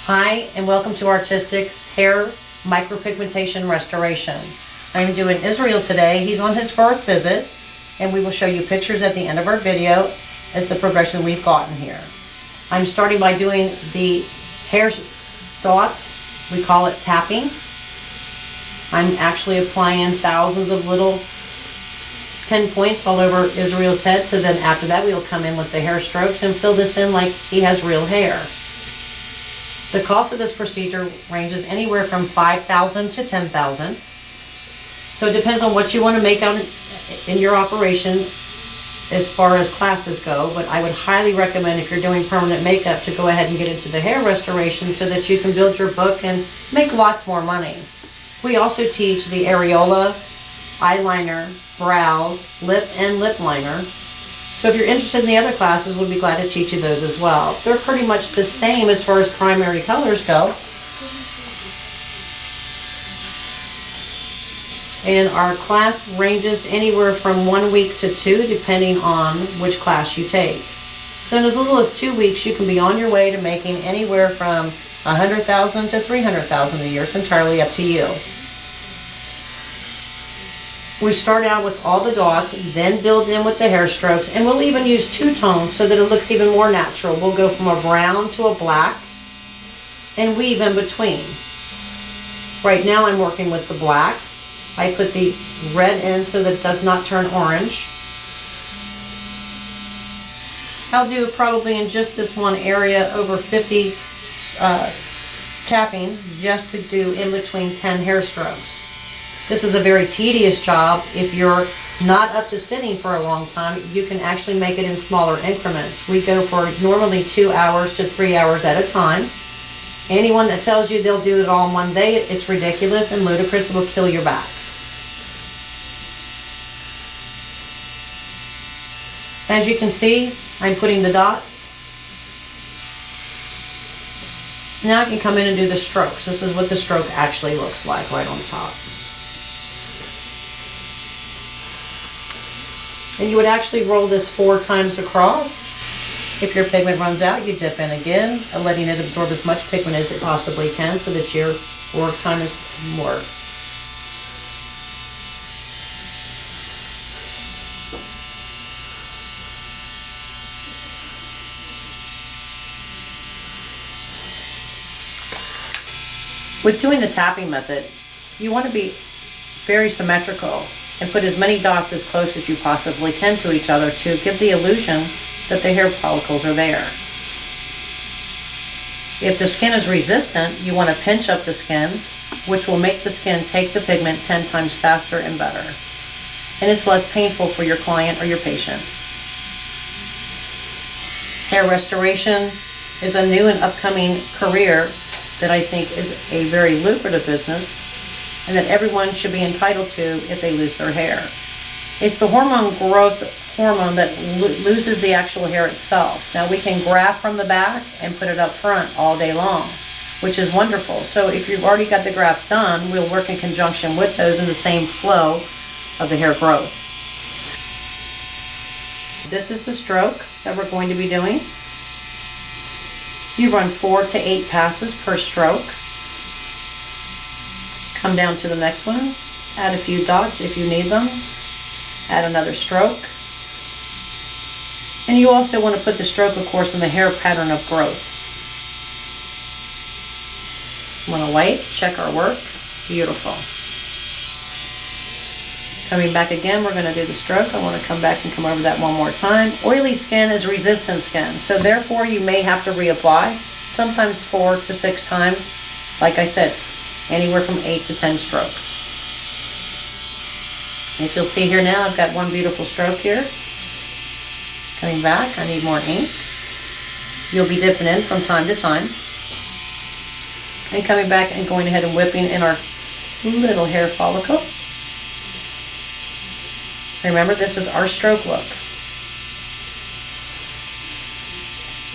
Hi, and welcome to Artistic Hair Micropigmentation Restoration. I'm doing Israel today. He's on his 4th visit, and we will show you pictures at the end of our video as the progression we've gotten here. I'm starting by doing the hair dots. We call it tapping. I'm actually applying thousands of little pinpoints all over Israel's head, so then after that we'll come in with the hair strokes and fill this in like he has real hair. The cost of this procedure ranges anywhere from $5,000 to $10,000. So it depends on what you want to make out in your operation as far as classes go, but I would highly recommend, if you're doing permanent makeup, to go ahead and get into the hair restoration so that you can build your book and make lots more money. We also teach the areola, eyeliner, brows, lip, and lip liner. So if you're interested in the other classes, we'll be glad to teach you those as well. They're pretty much the same as far as primary colors go. And our class ranges anywhere from 1 week to 2, depending on which class you take. So in as little as 2 weeks, you can be on your way to making anywhere from $100,000 to $300,000 a year. It's entirely up to you. We start out with all the dots, then build in with the hair strokes, and we'll even use 2 tones so that it looks even more natural. We'll go from a brown to a black and weave in between. Right now I'm working with the black. I put the red in so that it does not turn orange. I'll do probably in just this one area over 50 tappings just to do in between 10 hair strokes. This is a very tedious job. If you're not up to sitting for a long time, you can actually make it in smaller increments. We go for normally 2 hours to 3 hours at a time. Anyone that tells you they'll do it all in one day, it's ridiculous and ludicrous. It will kill your back. As you can see, I'm putting the dots. Now I can come in and do the strokes. This is what the stroke actually looks like right on top. And you would actually roll this 4 times across. If your pigment runs out, you dip in again, letting it absorb as much pigment as it possibly can so that your work time is more. With doing the tapping method, you want to be very symmetrical and put as many dots as close as you possibly can to each other to give the illusion that the hair follicles are there. If the skin is resistant, you want to pinch up the skin, which will make the skin take the pigment 10 times faster and better. And it's less painful for your client or your patient. Hair restoration is a new and upcoming career that I think is a very lucrative business, and that everyone should be entitled to if they lose their hair. It's the growth hormone that loses the actual hair itself. Now we can graft from the back and put it up front all day long, which is wonderful. So if you've already got the grafts done, we'll work in conjunction with those in the same flow of the hair growth. This is the stroke that we're going to be doing. You run 4 to 8 passes per stroke. Come down to the next one, add a few dots if you need them, add another stroke. And you also want to put the stroke, of course, in the hair pattern of growth. Want to wipe, check our work, beautiful. Coming back again, we're going to do the stroke. I want to come back and come over that one more time. Oily skin is resistant skin, so therefore you may have to reapply, sometimes 4 to 6 times. Like I said, anywhere from 8 to 10 strokes. And if you'll see here now, I've got one beautiful stroke here. Coming back, I need more ink. You'll be dipping in from time to time. And coming back and going ahead and whipping in our little hair follicle. Remember, this is our stroke look.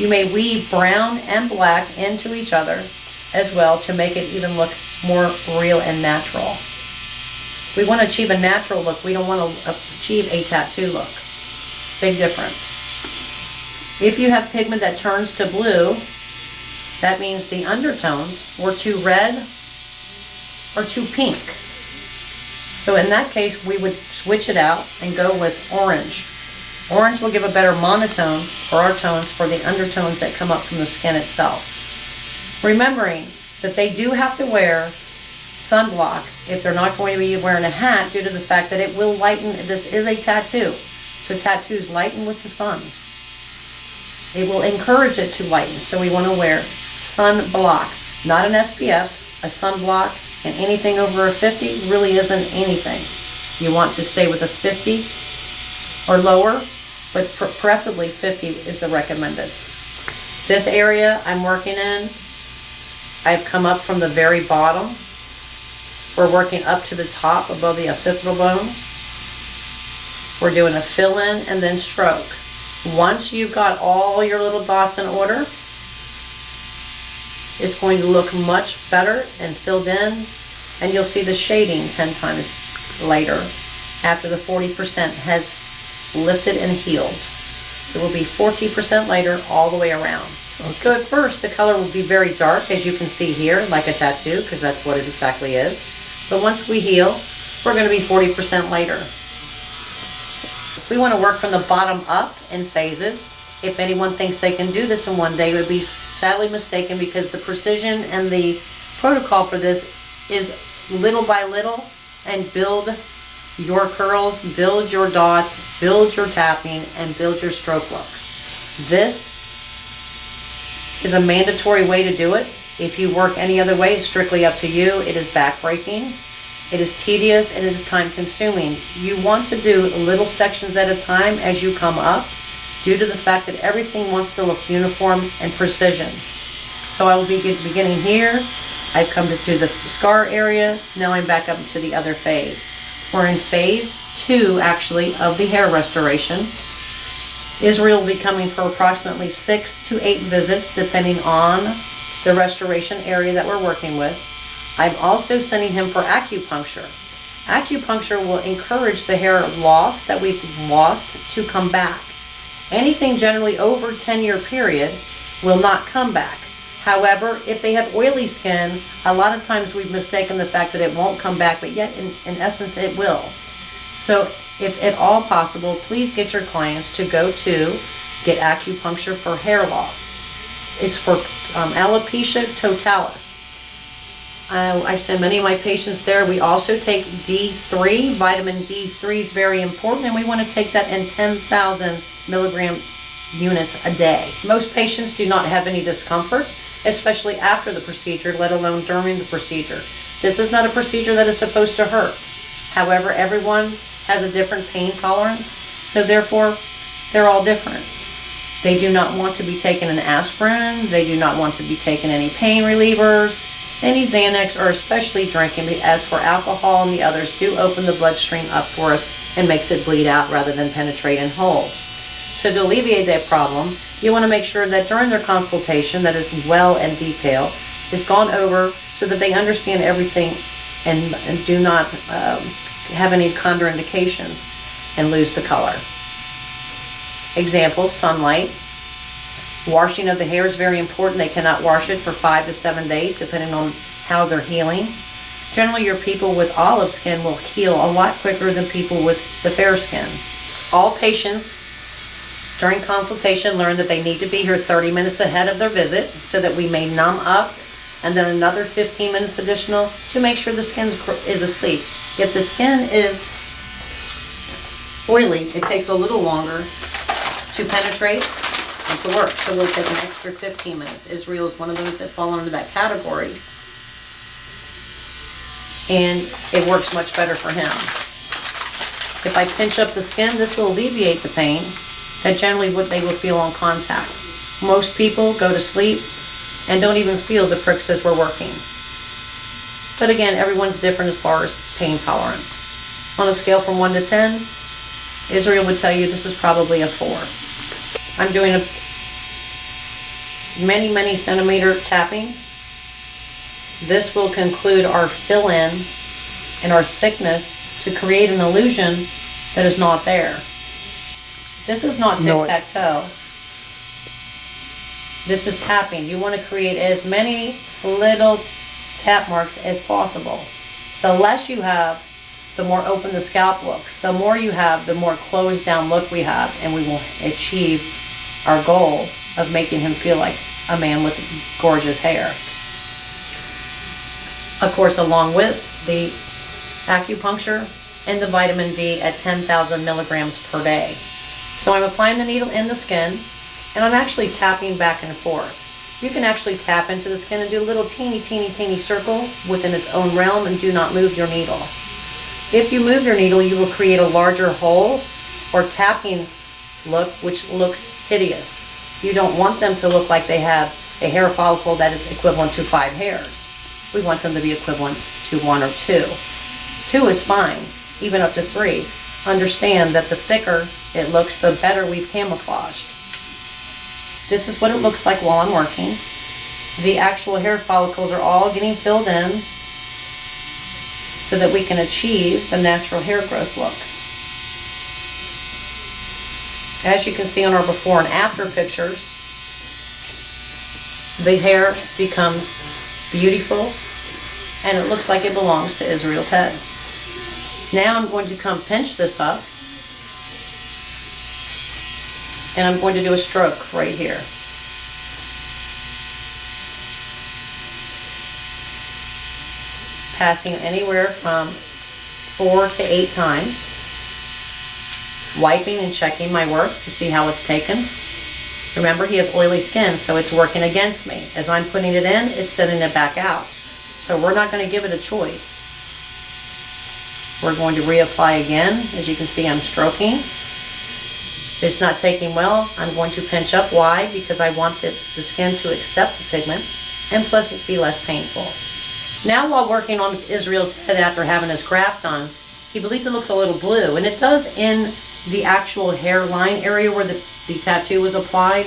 You may weave brown and black into each other as well to make it even look more real and natural. We want to achieve a natural look. We don't want to achieve a tattoo look. Big difference. If you have pigment that turns to blue, That means the undertones were too red or too pink. So in that case, we would switch it out and go with orange. Orange will give a better monotone for our tones for the undertones that come up from the skin itself. Remembering that they do have to wear sunblock if they're not going to be wearing a hat, due to the fact that it will lighten. This is a tattoo, so tattoos lighten with the sun. It will encourage it to lighten, so we want to wear sunblock, not an SPF, a sunblock, and anything over a 50 really isn't anything. You want to stay with a 50 or lower, but preferably 50 is the recommended. This area I'm working in, I've come up from the very bottom. We're working up to the top above the occipital bone. We're doing a fill-in and then stroke. Once you've got all your little dots in order, it's going to look much better and filled in, and you'll see the shading 10 times later after the 40% has lifted and healed. It will be 40% later all the way around. Okay. So at first the color will be very dark, as you can see here, like a tattoo, because that's what it exactly is. But once we heal, we're going to be 40% later. We want to work from the bottom up in phases. If anyone thinks they can do this in one day, it would be sadly mistaken, because the precision and the protocol for this is little by little, and build your curls, build your dots, build your tapping, and build your stroke look. This is a mandatory way to do it. If you work any other way, it's strictly up to you. It is backbreaking, it is tedious, and it is time consuming. You want to do little sections at a time as you come up, due to the fact that everything wants to look uniform and precision. So I will be beginning here. I've come to the scar area. Now I'm back up to the other phase. We're in phase 2, actually, of the hair restoration. Israel will be coming for approximately 6 to 8 visits, depending on the restoration area that we're working with. I'm also sending him for acupuncture. Acupuncture will encourage the hair loss that we've lost to come back. Anything generally over a 10-year period will not come back. However, if they have oily skin, a lot of times we've mistaken the fact that it won't come back, but yet in essence it will. So if at all possible, please get your clients to go to get acupuncture for hair loss. It's for alopecia totalis. I send many of my patients there. We also take D3. Vitamin D3 is very important, and we want to take that in 10,000 milligram units a day. Most patients do not have any discomfort, especially after the procedure, let alone during the procedure. This is not a procedure that is supposed to hurt. However, everyone has a different pain tolerance, so therefore they're all different. They do not want to be taking an aspirin. They do not want to be taking any pain relievers, any Xanax, or especially drinking. As for alcohol and the others, do open the bloodstream up for us and makes it bleed out rather than penetrate and hold. So to alleviate that problem, you want to make sure that during their consultation, that is well and detailed, is gone over so that they understand everything and do not have any contraindications and lose the color. Example, sunlight. Washing of the hair is very important. They cannot wash it for 5 to 7 days, depending on how they're healing. Generally, your people with olive skin will heal a lot quicker than people with the fair skin. All patients during consultation learn that they need to be here 30 minutes ahead of their visit so that we may numb up, and then another 15 minutes additional to make sure the skin is asleep. If the skin is oily, it takes a little longer to penetrate and to work, so we'll take an extra 15 minutes. Israel is one of those that fall under that category, and it works much better for him. If I pinch up the skin, this will alleviate the pain that generally they will feel on contact. Most people go to sleep and don't even feel the pricks as we're working. But again, everyone's different as far as pain tolerance. On a scale from 1 to 10, Israel would tell you this is probably a 4. I'm doing many centimeter tappings. This will conclude our fill-in and our thickness to create an illusion that is not there. This is not tic-tac-toe. This is tapping. You want to create as many little tap marks as possible. The less you have, the more open the scalp looks. The more you have, the more closed down look we have, and we will achieve our goal of making him feel like a man with gorgeous hair. Of course, along with the acupuncture and the vitamin D at 10,000 milligrams per day. So I'm applying the needle in the skin, and I'm actually tapping back and forth. You can actually tap into the skin and do a little teeny circle within its own realm, and do not move your needle. If you move your needle, you will create a larger hole or tapping look, which looks hideous. You don't want them to look like they have a hair follicle that is equivalent to 5 hairs. We want them to be equivalent to 1 or 2. 2 is fine, even up to 3. Understand that the thicker it looks, the better we've camouflaged. This is what it looks like while I'm working. The actual hair follicles are all getting filled in so that we can achieve the natural hair growth look. As you can see on our before and after pictures, the hair becomes beautiful and it looks like it belongs to Israel's head. Now I'm going to come pinch this up, and I'm going to do a stroke right here. Passing anywhere from 4 to 8 times. Wiping and checking my work to see how it's taken. Remember, he has oily skin, so it's working against me. As I'm putting it in, it's sending it back out. So we're not going to give it a choice. We're going to reapply again. As you can see, I'm stroking. If it's not taking well, I'm going to pinch up. Why? Because I want the skin to accept the pigment, and plus it be less painful. Now, while working on Israel's head after having his graft done, he believes it looks a little blue, and it does in the actual hairline area where the tattoo was applied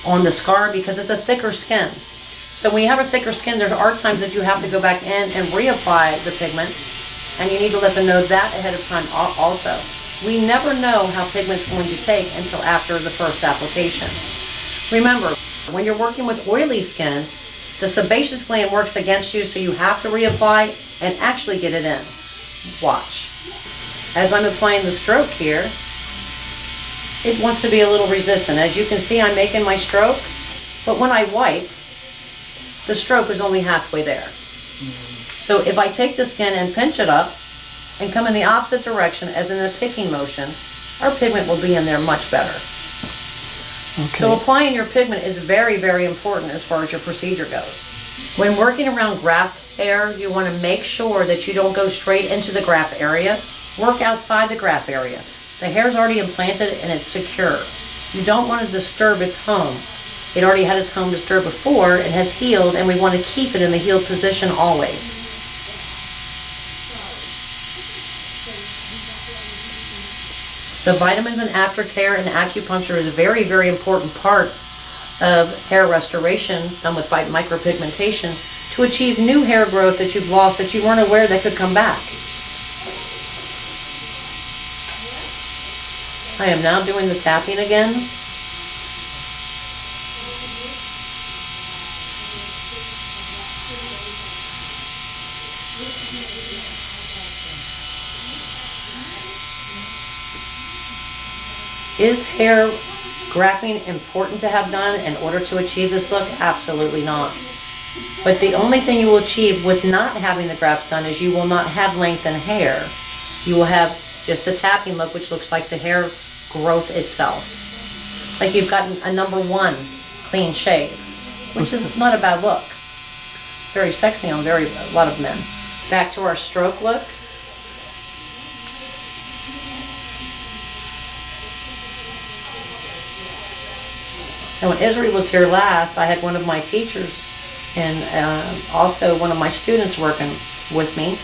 on the scar, because it's a thicker skin. So when you have a thicker skin, there are times that you have to go back in and reapply the pigment, and you need to let them know that ahead of time also. We never know how pigment's going to take until after the first application. Remember, when you're working with oily skin, the sebaceous gland works against you, so you have to reapply and actually get it in. Watch. As I'm applying the stroke here, it wants to be a little resistant. As you can see, I'm making my stroke, but when I wipe, the stroke is only halfway there. So if I take the skin and pinch it up and come in the opposite direction, as in a picking motion, our pigment will be in there much better. Okay. So applying your pigment is very, very important as far as your procedure goes. When working around graft hair, you want to make sure that you don't go straight into the graft area. Work outside the graft area. The hair is already implanted and it's secure. You don't want to disturb its home. It already had its home disturbed before, it has healed, and we want to keep it in the healed position always. The vitamins and aftercare and acupuncture is a very, very important part of hair restoration done with micropigmentation to achieve new hair growth that you've lost that you weren't aware that could come back. I am now doing the tapping again. Is hair grafting important to have done in order to achieve this look? Absolutely not. But the only thing you will achieve with not having the grafts done is you will not have length in hair. You will have just the tapping look, which looks like the hair growth itself. Like you've gotten a number 1 clean shave, which is not a bad look. Very sexy on a lot of men. Back to our stroke look. And when Israel was here last, I had one of my teachers and also one of my students working with me.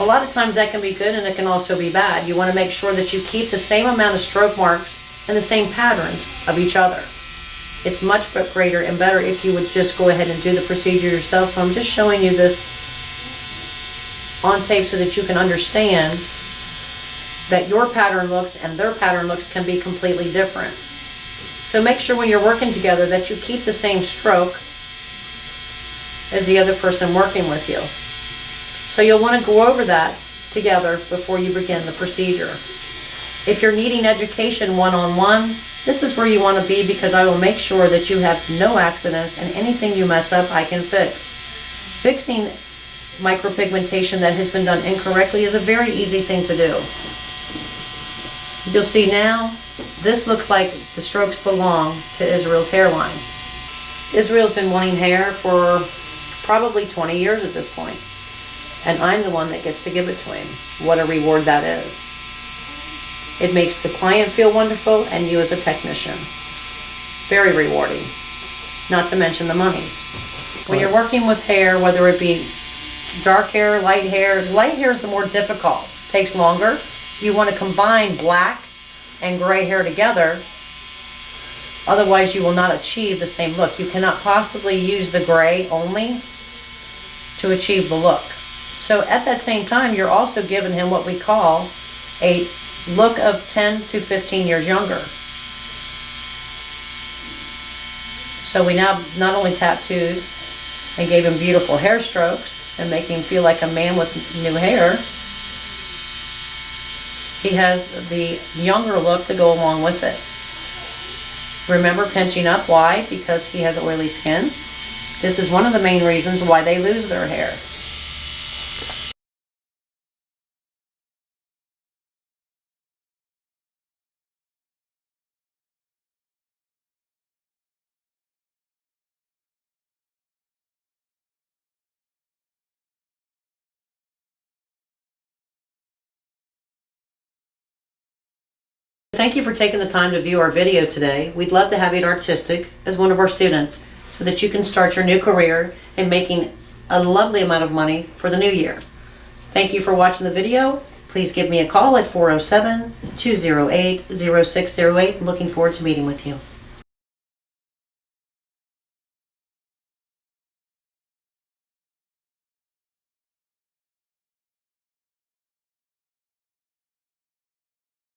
A lot of times that can be good and it can also be bad. You want to make sure that you keep the same amount of stroke marks and the same patterns of each other. It's much greater and better if you would just go ahead and do the procedure yourself. So I'm just showing you this on tape so that you can understand that your pattern looks and their pattern looks can be completely different. So make sure when you're working together that you keep the same stroke as the other person working with you. So you'll want to go over that together before you begin the procedure. If you're needing education one-on-one, this is where you want to be, because I will make sure that you have no accidents, and anything you mess up I can fix. Fixing micropigmentation that has been done incorrectly is a very easy thing to do. You'll see now, this looks like the strokes belong to Israel's hairline. Israel's been wanting hair for probably 20 years at this point, and I'm the one that gets to give it to him. What a reward that is. It makes the client feel wonderful and you as a technician. Very rewarding, not to mention the monies. When you're working with hair, whether it be dark hair, light hair is the more difficult, takes longer. You want to combine black and gray hair together, otherwise you will not achieve the same look. You cannot possibly use the gray only to achieve the look. So at that same time, you're also giving him what we call a look of 10 to 15 years younger. So we now not only tattooed and gave him beautiful hair strokes and make him feel like a man with new hair, he has the younger look to go along with it. Remember pinching up, why? Because he has oily skin. This is one of the main reasons why they lose their hair. Thank you for taking the time to view our video today. We'd love to have you at Artistic as one of our students so that you can start your new career and making a lovely amount of money for the new year. Thank you for watching the video. Please give me a call at 407-208-0608. Looking forward to meeting with you.